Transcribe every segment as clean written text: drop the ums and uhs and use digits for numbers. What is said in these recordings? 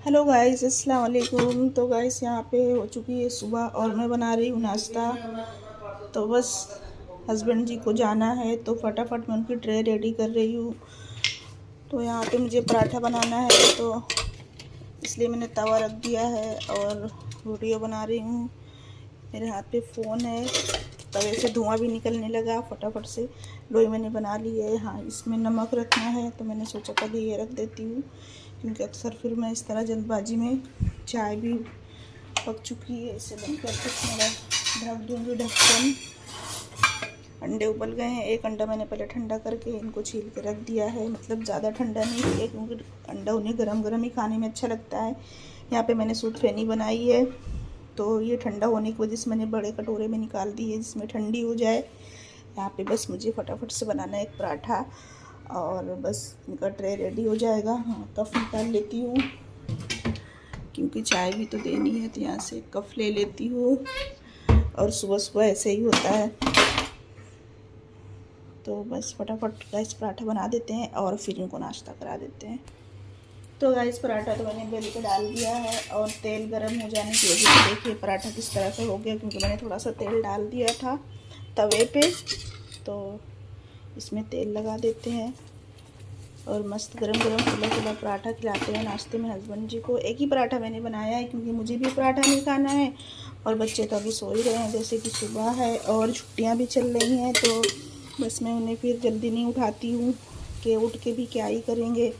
Hello guys, अस्सलाम वालेकुम। तो गाइस यहाँ पे हो चुकी है सुबह और मैं बना रही हूँ नाश्ता। तो बस हस्बैंड जी को जाना है तो फटाफट मैं उनकी ट्रे रेडी कर रही हूँ। तो यहाँ पे मुझे पराठा बनाना है तो इसलिए मैंने तवा रख दिया है और वीडियो बना रही हूँ। मेरे हाथ पे फ़ोन है, तवे से धुआं भी निकलने लगा। फटाफट से लोई मैंने बना ली है। हाँ, इसमें नमक रखना है तो मैंने सोचा पहले ये रख देती हूँ, क्योंकि अक्सर फिर मैं इस तरह जल्दबाजी में चाय भी पक चुकी है। इसे बंद करके मेरा ढक दूँगी ढक्कन। अंडे उबल गए हैं। एक अंडा मैंने पहले ठंडा करके इनको छील के रख दिया है, मतलब ज़्यादा ठंडा नहीं किया क्योंकि अंडा उन्हें गरम गरम ही खाने में अच्छा लगता है। यहाँ पे मैंने सूद फेनी बनाई है तो ये ठंडा होने की वजह से मैंने बड़े कटोरे में निकाल दी है जिसमें ठंडी हो जाए। यहाँ पे बस मुझे फटाफट से बनाना है एक पराठा और बस इनका ट्रे रेडी हो जाएगा। हाँ, कप निकाल लेती हूँ क्योंकि चाय भी तो देनी है, तो यहाँ से कप ले लेती हूँ। और सुबह सुबह ऐसे ही होता है, तो बस फटाफट गाइस पराठा बना देते हैं और फिर इनको नाश्ता करा देते हैं। तो गाइस पराठा तो मैंने बेल के डाल दिया है और तेल गरम हो जाने की वजह से देखिए पराठा किस तरह से हो गया, क्योंकि मैंने थोड़ा सा तेल डाल दिया था तवे पे। तो इसमें तेल लगा देते हैं और मस्त गरम गरम खुला खुला पराठा खिलाते हैं नाश्ते में हस्बैंड जी को। एक ही पराठा मैंने बनाया है क्योंकि मुझे भी पराठा नहीं खाना है और बच्चे तो अभी सो ही रहे हैं, जैसे कि सुबह है और छुट्टियां भी चल रही हैं। तो बस मैं उन्हें फिर जल्दी नहीं उठाती हूँ कि उठ के भी क्या ही करेंगे,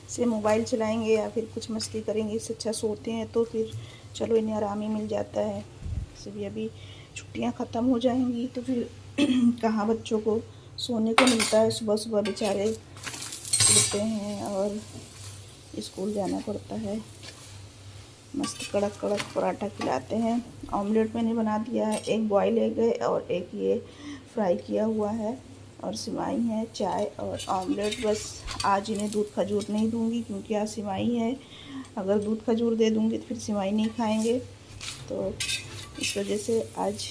से मोबाइल चलाएंगे या फिर कुछ मस्ती करेंगे। इससे अच्छा सोते हैं तो फिर चलो इन्हें आराम ही मिल जाता है। से भी अभी छुट्टियां ख़त्म हो जाएंगी तो फिर कहाँ बच्चों को सोने को मिलता है। सुबह सुबह बेचारे उठते हैं और स्कूल जाना पड़ता है। मस्त कड़क कड़क पराठा खिलाते हैं। ऑमलेट मैंने बना दिया है, एक बॉयल एग है और एक ये फ्राई किया हुआ है और सिवाई है, चाय और ऑमलेट। बस आज इन्हें दूध खजूर नहीं दूंगी क्योंकि आज सिवाई है। अगर दूध खजूर दे दूंगी तो फिर सिवाई नहीं खाएंगे, तो इस वजह से आज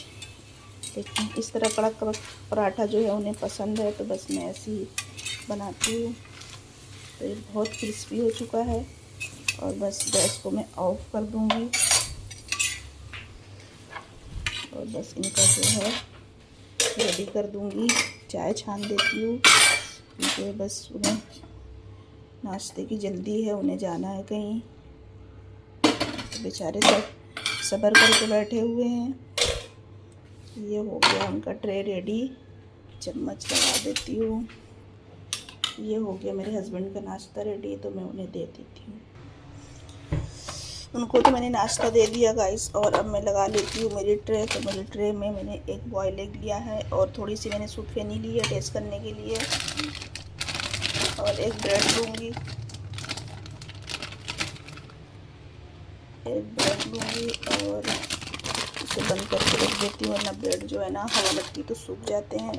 देखिए इस तरह कड़क कड़क पराठा जो है उन्हें पसंद है, तो बस मैं ऐसे ही बनाती हूँ। तो ये बहुत क्रिस्पी हो चुका है और बस गैस को मैं ऑफ कर दूंगी और बस इनका जो है रेडी कर दूंगी। चाय छान देती हूँ क्योंकि बस उन्हें नाश्ते की जल्दी है, उन्हें जाना है कहीं, तो बेचारे सब सब्र करके बैठे हुए हैं। ये हो गया उनका ट्रे रेडी। चम्मच लगा देती हूँ। ये हो गया मेरे हस्बैंड का नाश्ता रेडी, तो मैं उन्हें दे देती हूँ। उनको तो मैंने नाश्ता दे दिया गाइस और अब मैं लगा लेती हूँ मेरी ट्रे। तो मेरी ट्रे में मैंने एक बॉयल एग लिया है और थोड़ी सी मैंने सूद फेनी ली है टेस्ट करने के लिए और एक ब्रेड लूँगी, और इसे बंद करके रख देती हूँ, वरना ब्रेड जो है ना हवा लगती तो सूख जाते हैं।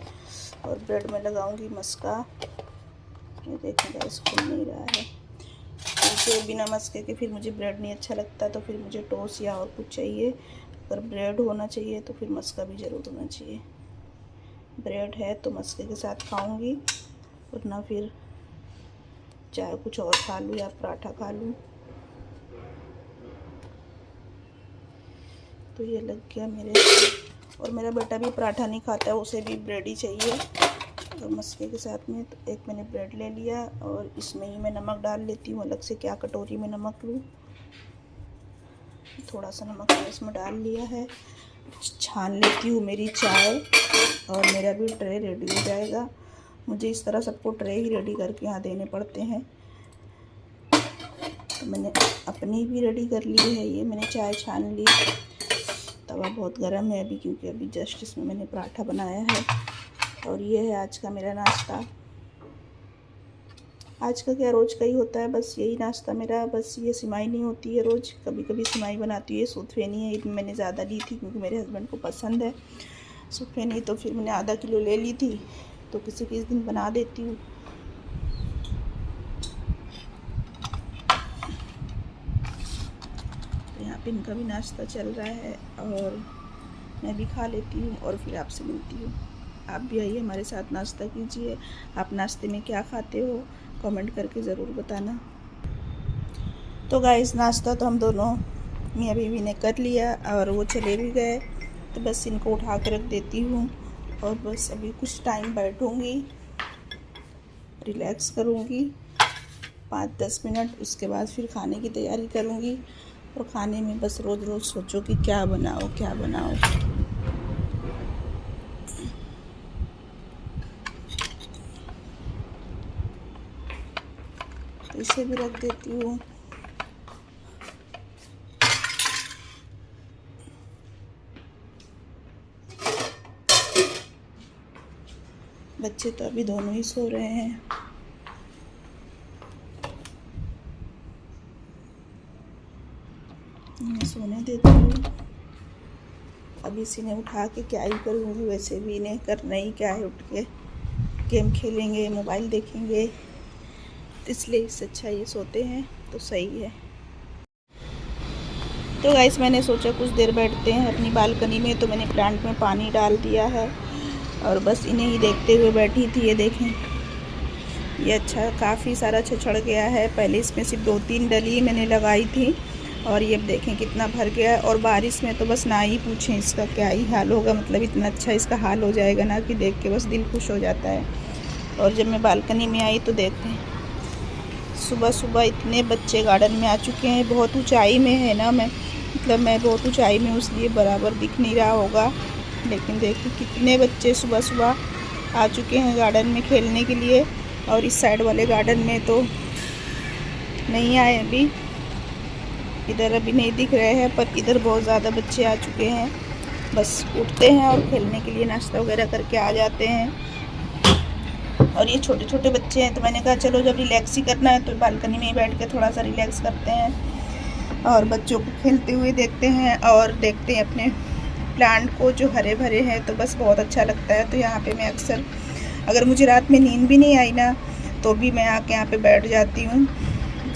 और ब्रेड में लगाऊंगी मस्का। ये देखिए गाइस खुल नहीं रहा है, क्योंकि बिना मस्के के फिर मुझे ब्रेड नहीं अच्छा लगता, तो फिर मुझे टोस्ट या और कुछ चाहिए। अगर ब्रेड होना चाहिए तो फिर मस्का भी ज़रूर होना चाहिए। ब्रेड है तो मस्के के साथ खाऊंगी, वरना फिर चाहे कुछ और खा लूँ या पराठा खा लूँ। तो ये लग गया मेरे, और मेरा बेटा भी पराठा नहीं खाता है, उसे भी ब्रेड ही चाहिए और मस्के के साथ में। तो एक मैंने ब्रेड ले लिया और इसमें ही मैं नमक डाल लेती हूँ। अलग से क्या कटोरी में नमक लूँ, थोड़ा सा नमक इसमें डाल लिया है। छान लेती हूँ मेरी चाय और मेरा भी ट्रे रेडी हो जाएगा। मुझे इस तरह सबको ट्रे ही रेडी करके यहाँ देने पड़ते हैं, तो मैंने अपनी भी रेडी कर ली है। ये मैंने चाय छान ली। तवा बहुत गर्म है अभी, क्योंकि अभी जस्ट इसमें मैंने पराठा बनाया है। और ये है आज का मेरा नाश्ता। आज का क्या, रोज़ का ही होता है बस यही नाश्ता मेरा। बस ये सिमाई नहीं होती है रोज़, कभी कभी सिमाई बनाती है। सूद फेनी है, इसमें मैंने ज़्यादा ली थी क्योंकि मेरे हस्बैंड को पसंद है सूद फेनी, तो फिर मैंने आधा किलो ले ली थी, तो किसी किसी दिन बना देती हूँ। तो यहाँ पे इनका भी नाश्ता चल रहा है और मैं भी खा लेती हूँ और फिर आपसे मिलती हूँ। आप भी आइए हमारे साथ नाश्ता कीजिए। आप नाश्ते में क्या खाते हो कमेंट करके ज़रूर बताना। तो गाइस नाश्ता तो हम दोनों मियाँ बीवी ने कर लिया और वो चले भी गए, तो बस इनको उठा के रख देती हूँ और बस अभी कुछ टाइम बैठूँगी, रिलैक्स करूँगी 5-10 मिनट। उसके बाद फिर खाने की तैयारी करूँगी। और खाने में बस रोज़ रोज़ सोचो कि क्या बनाओ क्या बनाओ। तो इसे भी रख देती हूँ। बच्चे तो अभी दोनों ही सो रहे हैं। मैं सोने देती हूँ। अभी इसी ने उठा के क्या ही करूँगी, वैसे भी इन्हें करना ही क्या है, उठ के गेम खेलेंगे, मोबाइल देखेंगे, इसलिए इससे अच्छा ये सोते हैं तो सही है। तो गाइस मैंने सोचा कुछ देर बैठते हैं अपनी बालकनी में, तो मैंने प्लांट में पानी डाल दिया है और बस इन्हें ही देखते हुए बैठी थी। ये देखें, ये अच्छा काफ़ी सारा छछड़ गया है। पहले इसमें सिर्फ 2-3 डली मैंने लगाई थी और ये अब देखें कितना भर गया है। और बारिश में तो बस ना ही पूछें, इसका क्या ही हाल होगा, मतलब इतना अच्छा इसका हाल हो जाएगा ना कि देख के बस दिल खुश हो जाता है। और जब मैं बालकनी में आई तो देखें, सुबह सुबह इतने बच्चे गार्डन में आ चुके हैं। बहुत ऊंचाई में है ना, मैं बहुत ऊंचाई में, इसलिए बराबर दिख नहीं रहा होगा, लेकिन देखिए कितने बच्चे सुबह सुबह आ चुके हैं गार्डन में खेलने के लिए। और इस साइड वाले गार्डन में तो नहीं आए अभी, इधर अभी नहीं दिख रहे हैं, पर इधर बहुत ज़्यादा बच्चे आ चुके हैं। बस उठते हैं और खेलने के लिए नाश्ता वगैरह करके आ जाते हैं। और ये छोटे छोटे बच्चे हैं, तो मैंने कहा चलो जब रिलैक्स ही करना है तो बालकनी में ही बैठ के थोड़ा सा रिलैक्स करते हैं और बच्चों को खेलते हुए देखते हैं और देखते हैं अपने प्लांट को जो हरे भरे हैं, तो बस बहुत अच्छा लगता है। तो यहाँ पे मैं अक्सर, अगर मुझे रात में नींद भी नहीं आई ना, तो भी मैं आके यहाँ पे बैठ जाती हूँ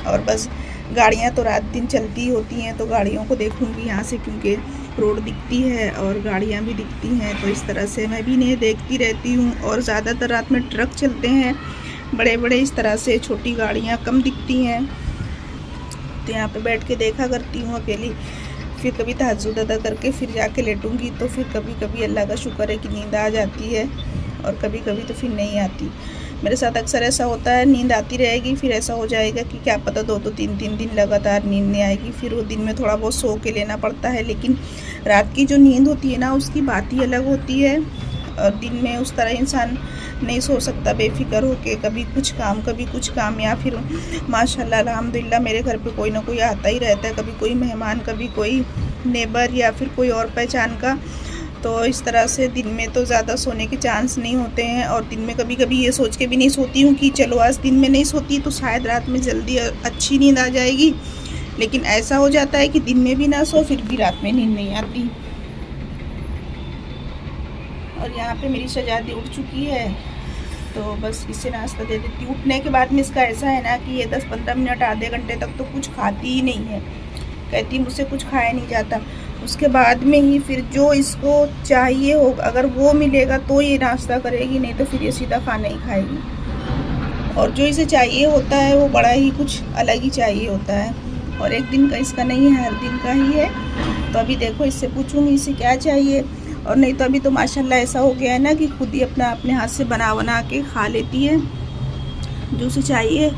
और बस गाड़ियाँ तो रात दिन चलती होती हैं, तो गाड़ियों को देखूँगी यहाँ से, क्योंकि रोड दिखती है और गाड़ियाँ भी दिखती हैं, तो इस तरह से मैं भी इन्हें देखती रहती हूँ। और ज़्यादातर रात में ट्रक चलते हैं बड़े बड़े, इस तरह से छोटी गाड़ियाँ कम दिखती हैं, तो यहाँ पे बैठ के देखा करती हूँ अकेली। फिर कभी तहज्जुद अदा करके फिर जाके लेटूँगी, तो फिर कभी कभी अल्लाह का शुक्र है कि नींद आ जाती है और कभी कभी तो फिर नहीं आती। मेरे साथ अक्सर ऐसा होता है, नींद आती रहेगी, फिर ऐसा हो जाएगा कि क्या पता 2-2 3-3 दिन लगातार नींद नहीं आएगी, फिर वो दिन में थोड़ा बहुत सो के लेना पड़ता है। लेकिन रात की जो नींद होती है ना, उसकी बात ही अलग होती है। और दिन में उस तरह इंसान नहीं सो सकता बेफिक्र होके, कभी कुछ काम, या फिर माशाल्लाह अल्हम्दुलिल्लाह मेरे घर पे कोई ना कोई आता ही रहता है, कभी कोई मेहमान, कभी कोई नेबर या फिर कोई और पहचान का। तो इस तरह से दिन में तो ज़्यादा सोने के चांस नहीं होते हैं। और दिन में कभी कभी ये सोच के भी नहीं सोती हूँ कि चलो आज दिन में नहीं सोती तो शायद रात में जल्दी अच्छी नींद आ जाएगी, लेकिन ऐसा हो जाता है कि दिन में भी ना सो, फिर भी रात में नींद नहीं आती। और यहाँ पे मेरी शहजादी उठ चुकी है, तो बस इसे नाश्ता दे देती हूँ। उठने के बाद में इसका ऐसा है ना कि ये 10-15 मिनट आधे घंटे तक तो कुछ खाती ही नहीं है, कहती मुझसे कुछ खाया नहीं जाता। उसके बाद में ही फिर जो इसको चाहिए हो, अगर वो मिलेगा तो ये नाश्ता करेगी, नहीं तो फिर ये सीधा खाना ही खाएगी। और जो इसे चाहिए होता है वो बड़ा ही कुछ अलग ही चाहिए होता है, और एक दिन का इसका नहीं है, हर दिन का ही है। तो अभी देखो इससे पूछूंगी इसे क्या चाहिए, और नहीं तो अभी तो माशाल्लाह ऐसा हो गया है ना कि खुद ही अपने हाथ से बना के खा लेती है जो उसे चाहिए।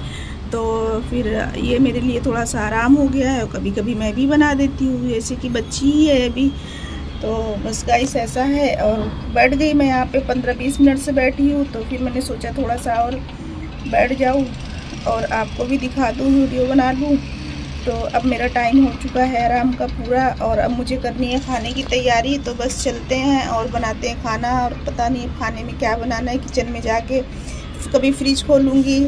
तो फिर ये मेरे लिए थोड़ा सा आराम हो गया है, और कभी कभी मैं भी बना देती हूँ, जैसे कि बच्ची ही है अभी। तो बस गाइस ऐसा है। और बैठ गई मैं यहाँ पे 15-20 मिनट से बैठी हूँ, तो फिर मैंने सोचा थोड़ा सा और बैठ जाऊँ और आपको भी दिखा दूँ, वीडियो बना लूँ। तो अब मेरा टाइम हो चुका है आराम का पूरा, और अब मुझे करनी है खाने की तैयारी। तो बस चलते हैं और बनाते हैं खाना। और पता नहीं खाने में क्या बनाना है, किचन में जाके कभी फ्रिज खोलूँगी,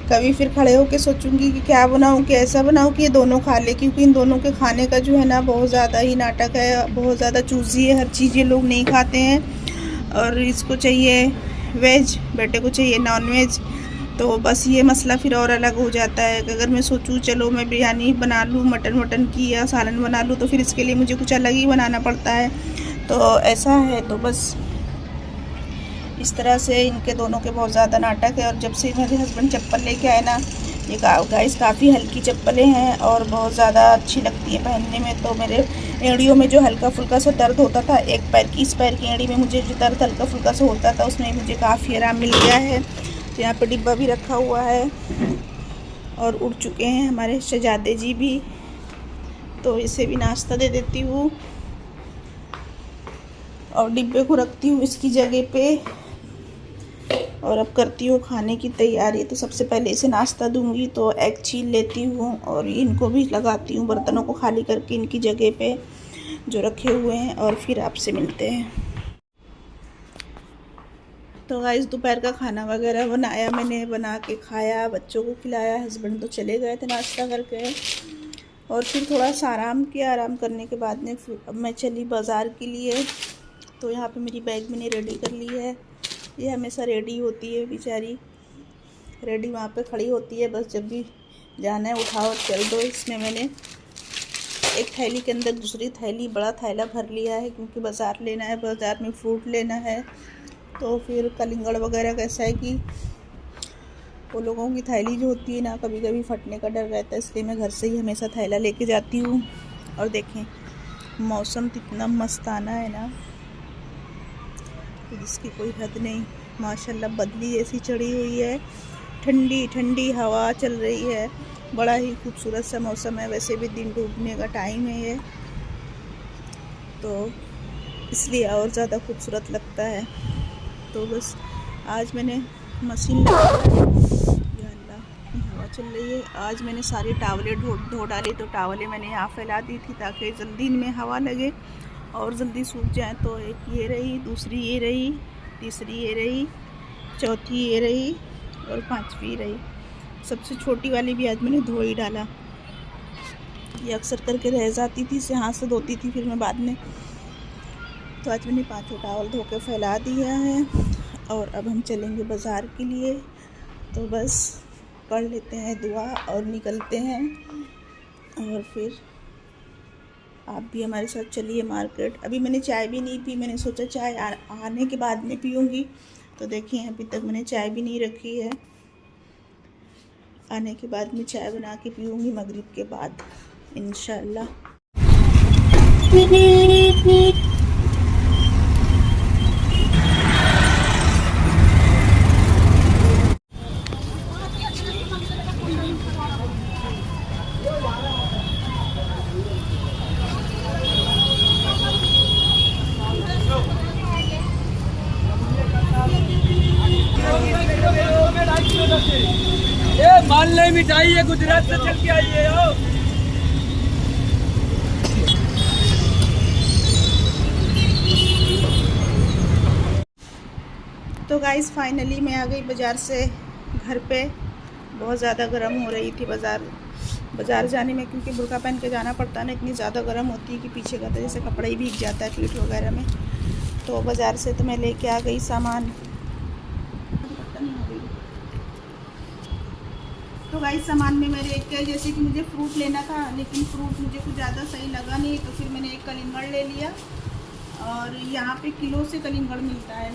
कभी फिर खड़े होके सोचूंगी कि क्या बनाऊं, कि ऐसा बनाऊं कि ये दोनों खा ले, क्योंकि इन दोनों के खाने का जो है ना बहुत ज़्यादा ही नाटक है, बहुत ज़्यादा चूज़ी है, हर चीज़ ये लोग नहीं खाते हैं। और इसको चाहिए वेज, बेटे को चाहिए नॉन वेज। तो बस ये मसला फिर और अलग हो जाता है कि अगर मैं सोचूं चलो मैं बिरयानी बना लूँ मटन की, या सालन बना लूँ, तो फिर इसके लिए मुझे कुछ अलग ही बनाना पड़ता है। तो ऐसा है, तो बस इस तरह से इनके दोनों के बहुत ज़्यादा नाटक है। और जब से मेरे हस्बैंड चप्पल लेके आए ना, ये गाइस काफ़ी हल्की चप्पलें हैं और बहुत ज़्यादा अच्छी लगती है पहनने में। तो मेरे एड़ियों में जो हल्का फुल्का सा दर्द होता था, एक पैर की, इस पैर की एड़ी में मुझे जो दर्द हल्का फुल्का सा होता था, उसमें मुझे काफ़ी आराम मिल गया है। तो यहाँ पे डिब्बा भी रखा हुआ है और उठ चुके हैं हमारे शहजादे जी भी, तो इसे भी नाश्ता दे देती हूँ और डिब्बे को रखती हूँ इसकी जगह पे और अब करती हूँ खाने की तैयारी। तो सबसे पहले इसे नाश्ता दूंगी, तो एग छील लेती हूँ और इनको भी लगाती हूँ बर्तनों को खाली करके इनकी जगह पे जो रखे हुए हैं, और फिर आपसे मिलते हैं। तो गाइस दोपहर का खाना वगैरह बनाया मैंने, बना के खाया, बच्चों को खिलाया, हस्बैंड तो चले गए थे नाश्ता करके, और फिर थोड़ा सा आराम किया। आराम करने के बाद में फिर अब मैं चली बाज़ार के लिए। तो यहाँ पे मेरी बैग मैंने रेडी कर ली है। ये हमेशा रेडी होती है बेचारी, रेडी वहाँ पे खड़ी होती है, बस जब भी जाना है उठाओ चल दो। इसमें मैंने एक थैली के अंदर दूसरी थैली, बड़ा थैला भर लिया है, क्योंकि बाज़ार लेना है, बाज़ार में फ्रूट लेना है। तो फिर कलिंगड़ वगैरह कैसा है कि वो लोगों की थैली जो होती है ना, कभी कभी फटने का डर रहता है, इसलिए मैं घर से ही हमेशा थैला लेके जाती हूँ। और देखें मौसम कितना मस्ताना है ना, तो जिसकी कोई हद नहीं। माशाल्लाह बदली जैसी चढ़ी हुई है, ठंडी ठंडी हवा चल रही है, बड़ा ही खूबसूरत सा मौसम है। वैसे भी दिन डूबने का टाइम है ये, तो इसलिए और ज़्यादा खूबसूरत लगता है। तो बस आज मैंने मशीन या अल्लाह हवा चल रही है, आज मैंने सारी टावलें धो डाली। तो टावलें मैंने यहाँ फैला दी थी ताकि जल्दी इनमें हवा लगे और जल्दी सूख जाए। तो एक ये रही, दूसरी ये रही, तीसरी ये रही, चौथी ये रही और पांचवी रही। सबसे छोटी वाली भी आज मैंने धो ही डाला, ये अक्सर करके रह जाती थी, इसे हाथ से धोती थी फिर मैं बाद में। तो आज मैंने पांचों टावल धो के फैला दिया है और अब हम चलेंगे बाज़ार के लिए। तो बस पढ़ लेते हैं दुआ और निकलते हैं, और फिर आप भी हमारे साथ चलिए मार्केट। अभी मैंने चाय भी नहीं पी, मैंने सोचा चाय आने के बाद में पीऊँगी। तो देखिए अभी तक मैंने चाय भी नहीं रखी है, आने के बाद में चाय बना के पीऊँगी मगरिब के बाद इंशाल्लाह। मान ले मिठाई है, गुजरात से चल के आई है। तो गाइस फाइनली मैं आ गई बाज़ार से घर पे। बहुत ज़्यादा गर्म हो रही थी बाज़ार जाने में, क्योंकि बुर्का पहन के जाना पड़ता है ना, इतनी ज़्यादा गर्म होती है कि पीछे का तो जैसे कपड़ा ही भीग जाता है पीठ वगैरह में। तो बाज़ार से तो मैं लेके आ गई सामान। तो गाइस सामान में मेरे एक जैसे कि मुझे फ्रूट लेना था, लेकिन फ्रूट मुझे कुछ ज़्यादा सही लगा नहीं, तो फिर मैंने एक कलिंगड़ ले लिया, और यहाँ पे किलो से कलिंगड़ मिलता है।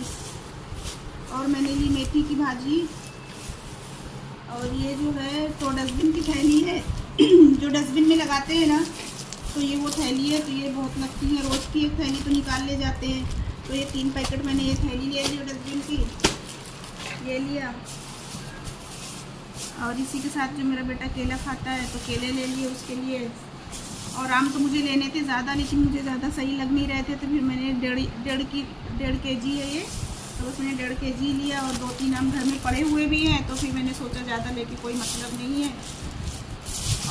और मैंने ली मेथी की भाजी, और ये जो है तो डस्टबिन की थैली है जो डस्टबिन में लगाते हैं ना, तो ये वो थैली है। तो ये बहुत लगती है, रोज़ की एक थैली तो निकाल ले जाते हैं। तो ये 3 पैकेट मैंने ये थैली ले ली डस्टबिन की, ये लिया। और इसी के साथ जो मेरा बेटा केला खाता है तो केले ले लिए उसके लिए। और आम तो मुझे लेने थे ज़्यादा, लेकिन मुझे ज़्यादा सही लग नहीं रहे थे, तो फिर मैंने डेढ़ केजी है ये, तो बस मैंने 1.5 केजी लिया। और 2-3 आम घर में पड़े हुए भी हैं, तो फिर मैंने सोचा ज़्यादा लेके कोई मतलब नहीं है।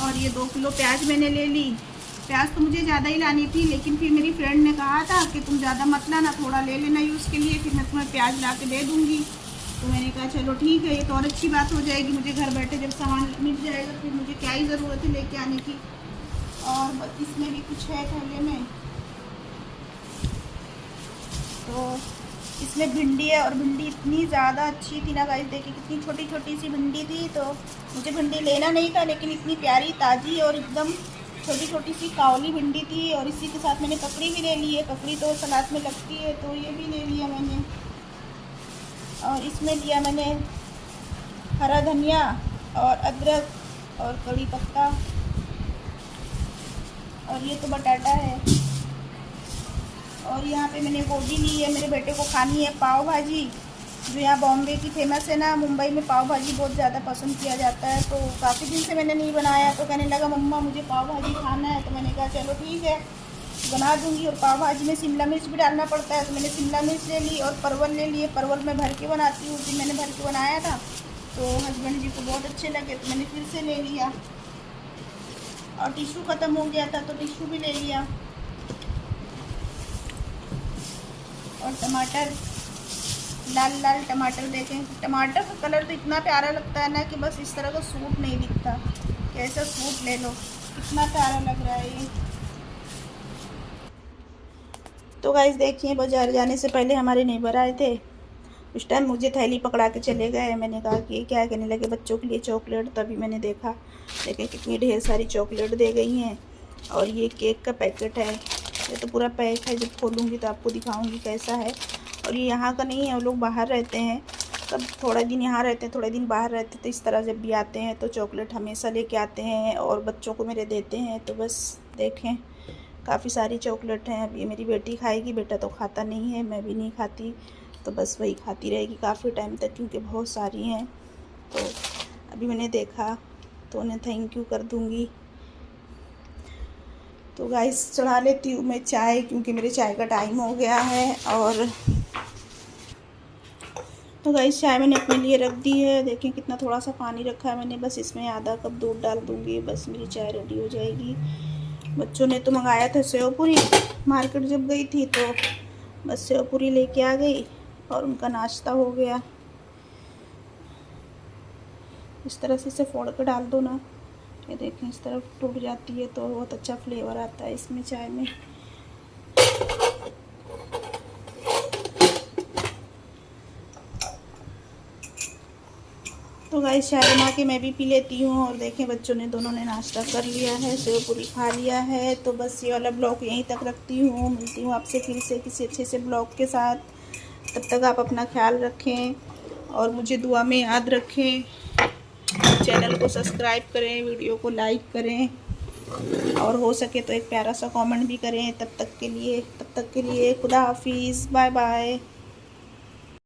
और ये 2 किलो प्याज मैंने ले ली। प्याज तो मुझे ज़्यादा ही लानी थी, लेकिन फिर मेरी फ्रेंड ने कहा था कि तुम ज़्यादा मत लाना, थोड़ा ले लेना यूज़ के लिए, फिर मैं तुम्हें प्याज ला के दे दूँगी। तो मैंने कहा चलो ठीक है, ये तो और अच्छी बात हो जाएगी, मुझे घर बैठे जब सामान मिल जाएगा फिर मुझे क्या ही ज़रूरत है लेके आने की। और इसमें भी कुछ है थैले में, तो इसमें भिंडी है, और भिंडी इतनी ज़्यादा अच्छी थी ना गाइस, देखिए कितनी छोटी छोटी सी भिंडी थी। तो मुझे भिंडी लेना नहीं था, लेकिन इतनी प्यारी ताज़ी और एकदम छोटी छोटी सी कावली भिंडी थी। और इसी के साथ मैंने ककड़ी भी ले ली है, ककड़ी तो सलाद में लगती है, तो ये भी ले लिया मैंने। और इसमें लिया मैंने हरा धनिया, और अदरक और कड़ी पत्ता, और ये तो बटाटा है। और यहाँ पे मैंने गोभी ली है, मेरे बेटे को खानी है पाव भाजी, जो यहाँ बॉम्बे की फेमस है ना। मुंबई में पाव भाजी बहुत ज़्यादा पसंद किया जाता है, तो काफ़ी दिन से मैंने नहीं बनाया, तो कहने लगा मम्मा मुझे पाव भाजी खाना है। तो मैंने कहा चलो ठीक है बना दूंगी। और पाव भाजी में शिमला मिर्च भी डालना पड़ता है, तो मैंने शिमला मिर्च ले ली और परवल ले लिए। परवल मैं भर के बनाती हूँ, उस दिन मैंने भर के बनाया था, तो हस्बैंड जी को बहुत अच्छे लगे, तो मैंने फिर से ले लिया। और टिश्यू ख़त्म हो गया था, तो टिश्यू भी ले लिया। और टमाटर, लाल लाल टमाटर, देखें टमाटर का कलर तो इतना प्यारा लगता है ना कि बस इस तरह का सूट नहीं दिखता, कैसा सूट ले लो, कितना प्यारा लग रहा है ये। तो गाइस देखिए, बाजार जाने से पहले हमारे नेबर आए थे। उस टाइम मुझे थैली पकड़ा के चले गए। मैंने कहा कि क्या कहने लगे बच्चों के लिए चॉकलेट, तभी मैंने देखा देखें कितनी ढेर सारी चॉकलेट दे गई हैं। और ये केक का पैकेट है, ये तो पूरा पैक है, जब खोलूँगी तो आपको दिखाऊँगी कैसा है। और ये यहाँ का नहीं है, वो लोग बाहर रहते हैं, तब थोड़ा दिन यहाँ रहते हैं, थोड़े दिन बाहर रहते हैं, तो इस तरह जब भी आते हैं तो चॉकलेट हमेशा लेके आते हैं और बच्चों को मेरे देते हैं। तो बस देखें काफ़ी सारी चॉकलेट हैं। अब ये मेरी बेटी खाएगी, बेटा तो खाता नहीं है, मैं भी नहीं खाती, तो बस वही खाती रहेगी काफ़ी टाइम तक, क्योंकि बहुत सारी हैं। तो अभी मैंने देखा तो उन्हें थैंक यू कर दूँगी। तो गाइस चढ़ा लेती हूँ मैं चाय, क्योंकि मेरे चाय का टाइम हो गया है। और तो गाइस चाय मैंने अपने लिए रख दी है, देखें कितना थोड़ा सा पानी रखा है मैंने, बस इसमें आधा कप दूध डाल दूँगी, बस मेरी चाय रेडी हो जाएगी। बच्चों ने तो मंगाया था सेव पूरी, मार्केट जब गई थी तो बस सेव पूरी लेके आ गई और उनका नाश्ता हो गया। इस तरह से इसे फोड़ कर डाल दो ना, ये देखें इस तरफ टूट जाती है, तो बहुत अच्छा फ्लेवर आता है इसमें चाय में। तो गाइस चाय बना के मैं भी पी लेती हूँ। और देखें बच्चों ने दोनों ने नाश्ता कर लिया है, सेव पूरी खा लिया है। तो बस ये वाला ब्लॉग यहीं तक रखती हूँ, मिलती हूँ आपसे फिर से किसी अच्छे से ब्लॉग के साथ। तब तक आप अपना ख्याल रखें और मुझे दुआ में याद रखें। चैनल को सब्सक्राइब करें, वीडियो को लाइक करें, और हो सके तो एक प्यारा सा कमेंट भी करें। तब तक के लिए खुदा हाफिज़, बाय बाय।